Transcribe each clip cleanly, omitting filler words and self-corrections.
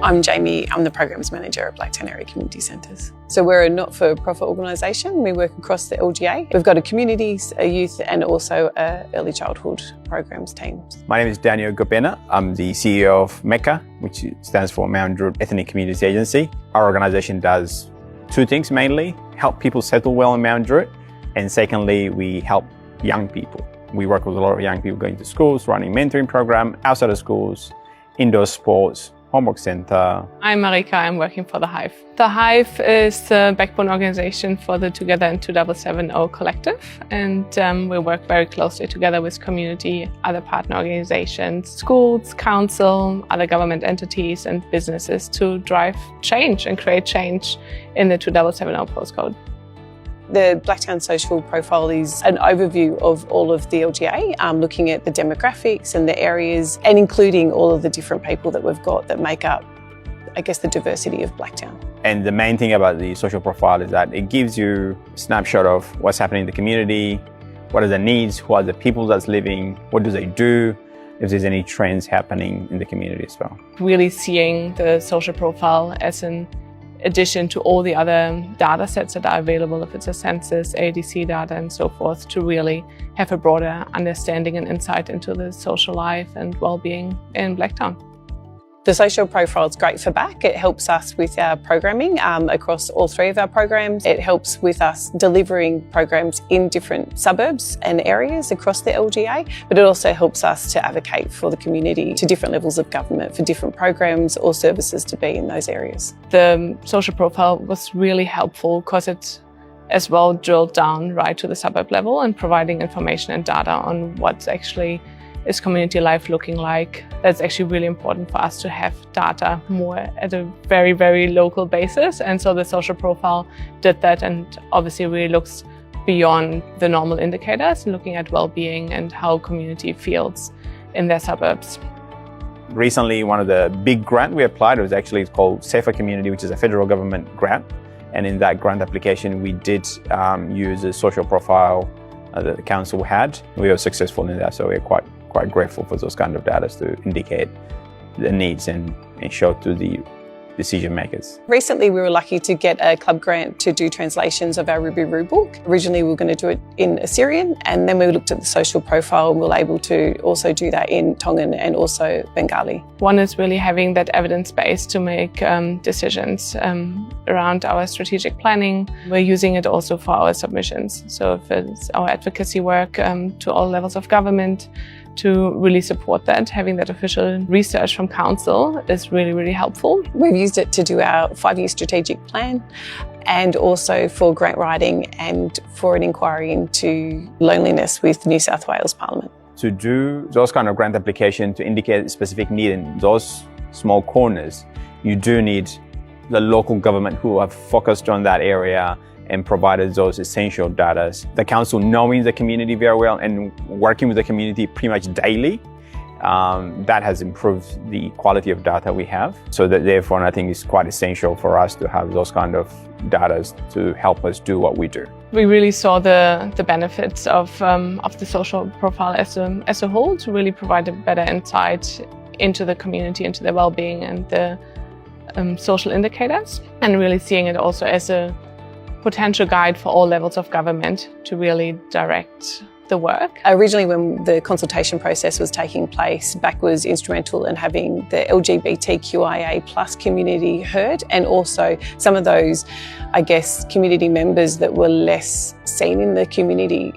I'm Jamie, I'm the Programs Manager at Blacktown Area Community Centres. So we're a not-for-profit organisation. We work across the LGA. We've got a communities, a youth and also a early childhood programs team. My name is Daniel Gopena. I'm the CEO of MECA, which stands for Mount Druitt Ethnic Communities Agency. Our organisation does two things mainly: help people settle well in Mount Druitt, and secondly, we help young people. We work with a lot of young people going to schools, running mentoring program, outside of schools, indoor sports, homework center. I'm Marika, I'm working for The Hive. The Hive is the backbone organization for the Together in 2770 collective, and we work very closely together with community, other partner organizations, schools, council, other government entities and businesses to drive change and create change in the 2770 postcode. The Blacktown social profile is an overview of all of the LGA, looking at the demographics and the areas and including all of the different people that we've got that make up, I guess, the diversity of Blacktown. And the main thing about the social profile is that it gives you a snapshot of what's happening in the community, what are the needs, who are the people that's living, what do they do, if there's any trends happening in the community as well. Really seeing the social profile as an addition to all the other data sets that are available, if it's a census, ADC data and so forth, to really have a broader understanding and insight into the social life and well-being in Blacktown. The social profile is great for BAC. It helps us with our programming across all three of our programs. It helps with us delivering programs in different suburbs and areas across the LGA, but it also helps us to advocate for the community to different levels of government for different programs or services to be in those areas. The social profile was really helpful because it as well drilled down right to the suburb level and providing information and data on what's actually is community life looking like. That's actually really important for us to have data more at a very, very local basis. And so the social profile did that and obviously really looks beyond the normal indicators, looking at well-being and how community feels in their suburbs. Recently, one of the big grants we applied was actually called Safer Community, which is a federal government grant. And in that grant application, we did use a social profile that the council had. We were successful in that, so we're quite grateful for those kind of data to indicate the needs and show to the decision makers. Recently we were lucky to get a club grant to do translations of our Ruby Roo book. Originally we were going to do it in Assyrian, and then we looked at the social profile and we were able to also do that in Tongan and also Bengali. One is really having that evidence base to make decisions around our strategic planning. We're using it also for our submissions. So if it's our advocacy work to all levels of government, to really support that, having that official research from council is really, really helpful. We've used it to do our 5-year strategic plan and also for grant writing and for an inquiry into loneliness with New South Wales Parliament. To do those kind of grant application to indicate a specific need in those small corners, you do need the local government who have focused on that area and provided those essential data. The council knowing the community very well and working with the community pretty much daily, that has improved the quality of data we have. So that therefore, I think it's quite essential for us to have those kind of data to help us do what we do. We really saw the benefits of the social profile as a whole to really provide a better insight into the community, into their well-being and the social indicators, and really seeing it also as a potential guide for all levels of government to really direct the work. Originally, when the consultation process was taking place, BAC was instrumental in having the LGBTQIA+ community heard, and also some of those, I guess, community members that were less seen in the community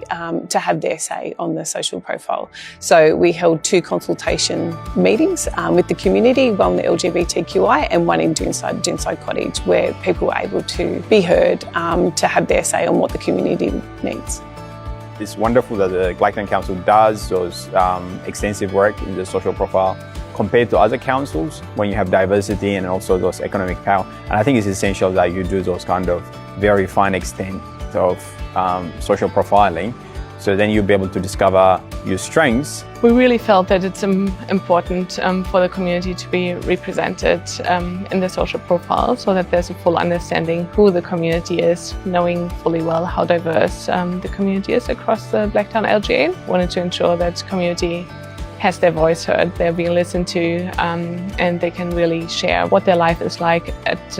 to have their say on the social profile. So we held 2 consultation meetings with the community, one with the LGBTQI and one in Doonside Cottage, where people were able to be heard to have their say on what the community needs. It's wonderful that the Blacktown Council does those extensive work in the social profile compared to other councils when you have diversity and also those economic power. And I think it's essential that you do those kind of very fine extent of social profiling, so then you'll be able to discover your strengths. We really felt that it's important for the community to be represented in the social profile, so that there's a full understanding who the community is, knowing fully well how diverse the community is across the Blacktown LGA. Wanted to ensure that community has their voice heard, they're being listened to, and they can really share what their life is like at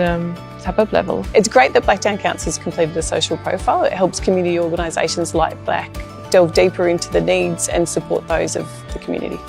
suburb level. It's great that Blacktown Council has completed a social profile. It helps community organisations like Black delve deeper into the needs and support those of the community.